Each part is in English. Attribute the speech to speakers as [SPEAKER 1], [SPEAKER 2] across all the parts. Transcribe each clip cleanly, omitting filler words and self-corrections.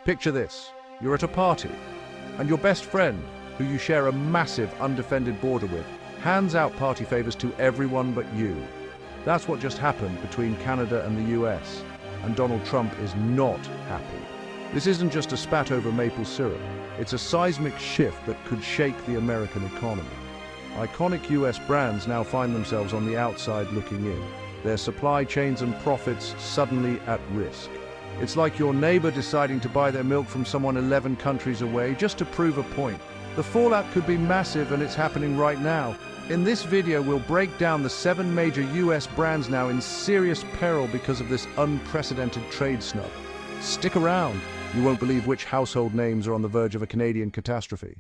[SPEAKER 1] Picture this. You're at a party, and your best friend, who you share a massive, undefended border with, hands out party favors to everyone but you. That's what just happened between Canada and the US, and Donald Trump is not happy. This isn't just a spat over maple syrup. It's a seismic shift that could shake the American economy. Iconic US brands now find themselves on the outside looking in, their supply chains and profits suddenly at risk. It's like your neighbor deciding to buy their milk from someone 11 countries away just to prove a point. The fallout could be massive, and it's happening right now. In this video, we'll break down the 7 major US brands now in serious peril because of this unprecedented trade snub. Stick around. You won't believe which household names are on the verge of a Canadian catastrophe.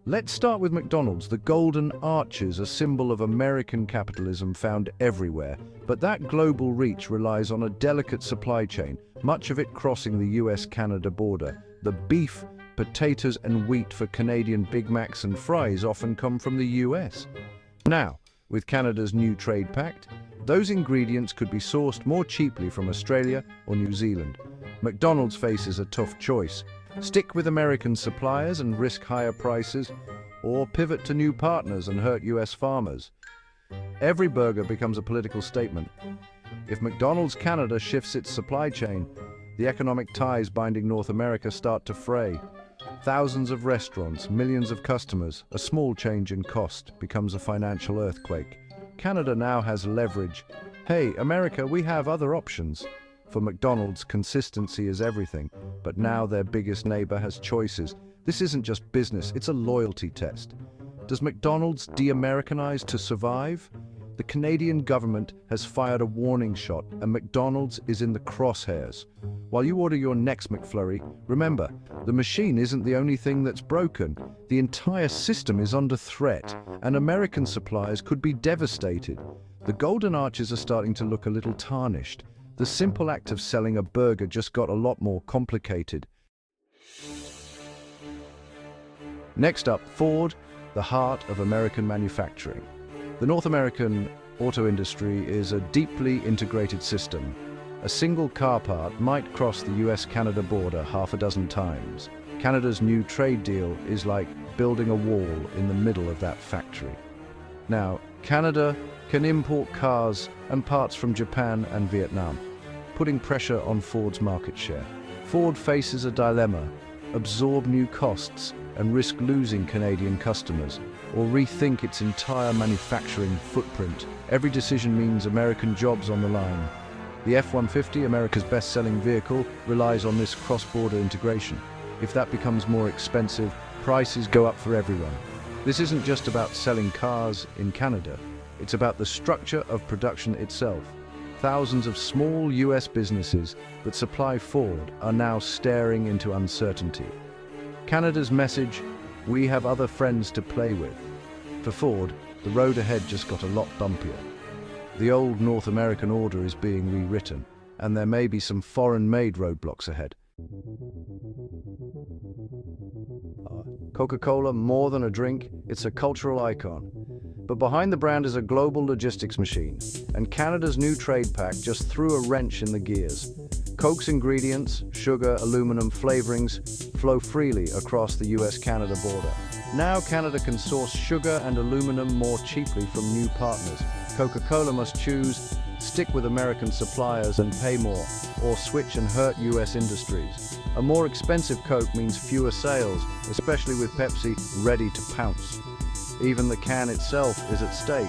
[SPEAKER 1] Let's start with McDonald's. The golden arches, a symbol of American capitalism found everywhere, but that global reach relies on a delicate supply chain, much of it crossing the U.S. Canada border. The beef, potatoes and wheat for Canadian Big Macs and fries often come from the US. Now, with Canada's new trade pact, those ingredients could be sourced more cheaply from Australia or New Zealand. McDonald's faces a tough choice. Stick with American suppliers and risk higher prices, or pivot to new partners and hurt US farmers. Every burger becomes a political statement. If McDonald's Canada shifts its supply chain, the economic ties binding North America start to fray. Thousands of restaurants, millions of customers, a small change in cost becomes a financial earthquake. Canada now has leverage. Hey, America, we have other options. For McDonald's, consistency is everything, but now their biggest neighbor has choices. This isn't just business, it's a loyalty test. Does McDonald's de-Americanize to survive? The Canadian government has fired a warning shot, and McDonald's is in the crosshairs. While you order your next McFlurry, remember, the machine isn't the only thing that's broken. The entire system is under threat, and American suppliers could be devastated. The golden arches are starting to look a little tarnished. The simple act of selling a burger just got a lot more complicated. Next up, Ford, the heart of American manufacturing. The North American auto industry is a deeply integrated system. A single car part might cross the US-Canada border half a dozen times. Canada's new trade deal is like building a wall in the middle of that factory. Now, Canada can import cars and parts from Japan and Vietnam, putting pressure on Ford's market share. Ford faces a dilemma: absorb new costs and risk losing Canadian customers, or rethink its entire manufacturing footprint. Every decision means American jobs on the line. The F-150, America's best-selling vehicle, relies on this cross-border integration. If that becomes more expensive, prices go up for everyone. This isn't just about selling cars in Canada. It's about the structure of production itself. Thousands of small US businesses that supply Ford are now staring into uncertainty. Canada's message: we have other friends to play with. For Ford, the road ahead just got a lot bumpier. The old North American order is being rewritten, and there may be some foreign-made roadblocks ahead. Coca-Cola, more than a drink, it's a cultural icon. But behind the brand is a global logistics machine, and Canada's new trade pact just threw a wrench in the gears. Coke's ingredients, sugar, aluminum, flavorings flow freely across the US-Canada border. Now Canada can source sugar and aluminum more cheaply from new partners. Coca-Cola must choose: stick with American suppliers and pay more, or switch and hurt US industries. A more expensive Coke means fewer sales, especially with Pepsi ready to pounce. Even the can itself is at stake.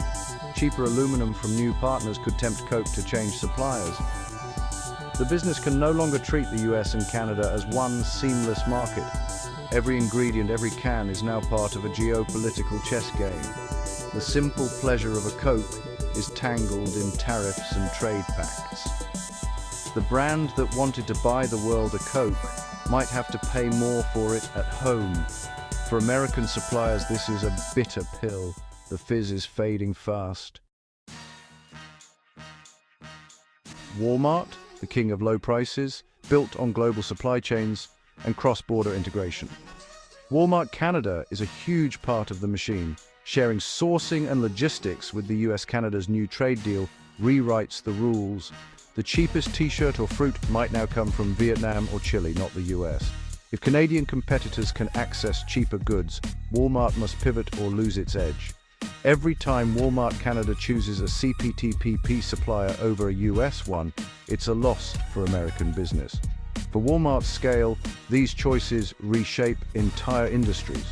[SPEAKER 1] Cheaper aluminum from new partners could tempt Coke to change suppliers. The business can no longer treat the US and Canada as one seamless market. Every ingredient, every can is now part of a geopolitical chess game. The simple pleasure of a Coke is tangled in tariffs and trade pacts. The brand that wanted to buy the world a Coke might have to pay more for it at home. For American suppliers, this is a bitter pill. The fizz is fading fast. Walmart, the king of low prices, built on global supply chains and cross-border integration. Walmart Canada is a huge part of the machine. Sharing sourcing and logistics with the US-Canada's new trade deal rewrites the rules. The cheapest t-shirt or fruit might now come from Vietnam or Chile, not the US. If Canadian competitors can access cheaper goods, Walmart must pivot or lose its edge. Every time Walmart Canada chooses a CPTPP supplier over a US one, it's a loss for American business. For Walmart's scale, these choices reshape entire industries.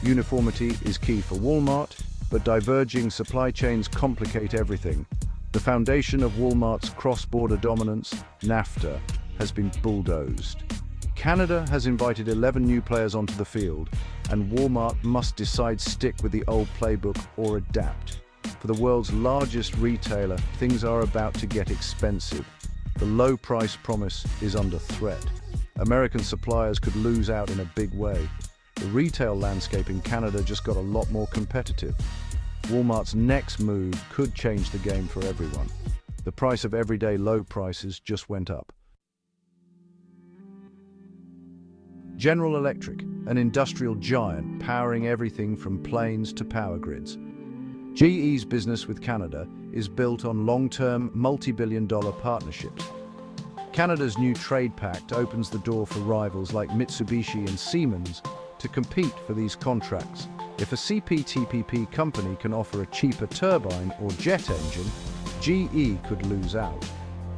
[SPEAKER 1] Uniformity is key for Walmart, but diverging supply chains complicate everything. The foundation of Walmart's cross-border dominance, NAFTA, has been bulldozed. Canada has invited 11 new players onto the field, and Walmart must decide stick with the old playbook or adapt. For the world's largest retailer, things are about to get expensive. The low price promise is under threat. American suppliers could lose out in a big way. The retail landscape in Canada just got a lot more competitive. Walmart's next move could change the game for everyone. The price of everyday low prices just went up. General Electric, an industrial giant powering everything from planes to power grids. GE's business with Canada is built on long-term, multi-billion-dollar partnerships. Canada's new trade pact opens the door for rivals like Mitsubishi and Siemens to compete for these contracts. If a CPTPP company can offer a cheaper turbine or jet engine, GE could lose out.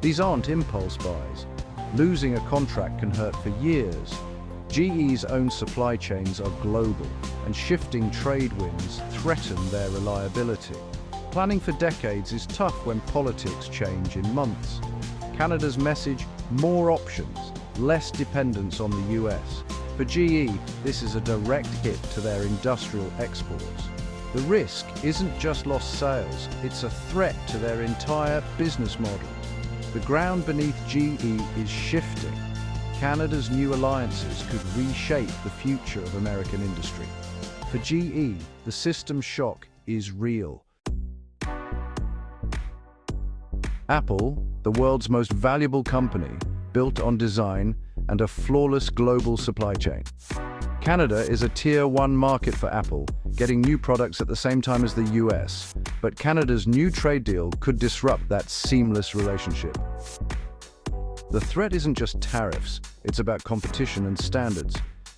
[SPEAKER 1] These aren't impulse buys. Losing a contract can hurt for years. GE's own supply chains are global, and shifting trade winds threaten their reliability. Planning for decades is tough when politics change in months. Canada's message: more options, less dependence on the US. For GE, this is a direct hit to their industrial exports. The risk isn't just lost sales, it's a threat to their entire business model. The ground beneath GE is shifting. Canada's new alliances could reshape the future of American industry. For GE, the system shock is real. Apple, the world's most valuable company, built on design and a flawless global supply chain. Canada is a Tier 1 market for Apple, getting new products at the same time as the US. But Canada's new trade deal could disrupt that seamless relationship. The threat isn't just tariffs, it's about competition and standards.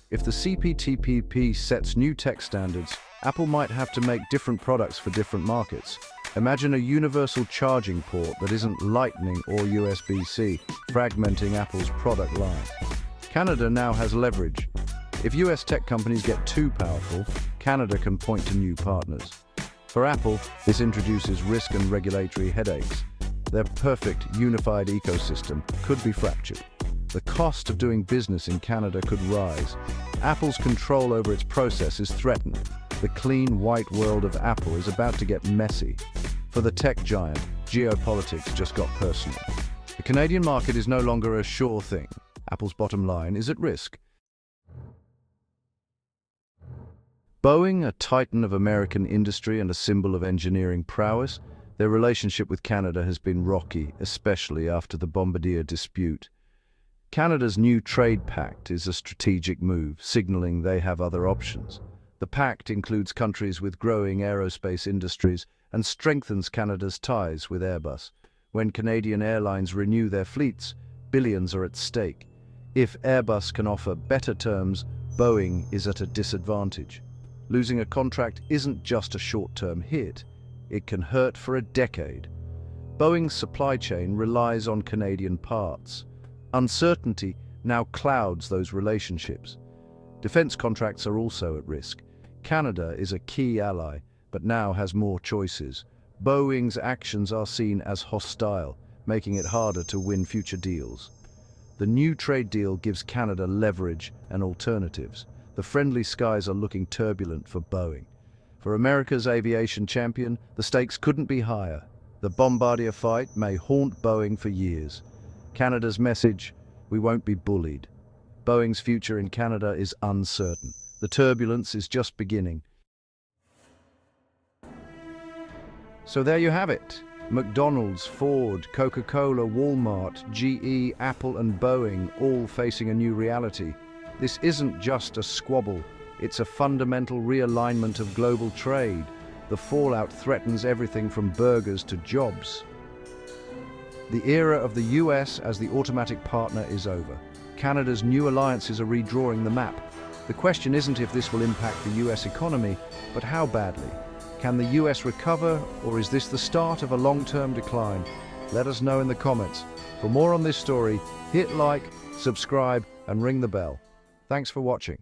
[SPEAKER 1] If the CPTPP sets new tech standards, Apple might have to make different products for different markets. Imagine a universal charging port that isn't Lightning or USB-C, fragmenting Apple's product line. Canada now has leverage. If US tech companies get too powerful, Canada can point to new partners. For Apple, this introduces risk and regulatory headaches. Their perfect, unified ecosystem could be fractured. The cost of doing business in Canada could rise. Apple's control over its process is threatened. The clean, white world of Apple is about to get messy. For the tech giant, geopolitics just got personal. The Canadian market is no longer a sure thing. Apple's bottom line is at risk. Boeing, a titan of American industry and a symbol of engineering prowess, their relationship with Canada has been rocky, especially after the Bombardier dispute. Canada's new trade pact is a strategic move, signaling they have other options. The pact includes countries with growing aerospace industries and strengthens Canada's ties with Airbus. When Canadian airlines renew their fleets, billions are at stake. If Airbus can offer better terms, Boeing is at a disadvantage. Losing a contract isn't just a short-term hit. It can hurt for a decade. Boeing's supply chain relies on Canadian parts. Uncertainty now clouds those relationships. Defense contracts are also at risk. Canada is a key ally, but now has more choices. Boeing's actions are seen as hostile, making it harder to win future deals. The new trade deal gives Canada leverage and alternatives. The friendly skies are looking turbulent for Boeing. For America's aviation champion, the stakes couldn't be higher. The Bombardier fight may haunt Boeing for years. Canada's message: we won't be bullied. Boeing's future in Canada is uncertain. The turbulence is just beginning. So there you have it. McDonald's, Ford, Coca-Cola, Walmart, GE, Apple and Boeing all facing a new reality. This isn't just a squabble. It's a fundamental realignment of global trade. The fallout threatens everything from burgers to jobs. The era of the US as the automatic partner is over. Canada's new alliances are redrawing the map. The question isn't if this will impact the US economy, but how badly. Can the US recover, or is this the start of a long-term decline? Let us know in the comments. For more on this story, hit like, subscribe, and ring the bell. Thanks for watching.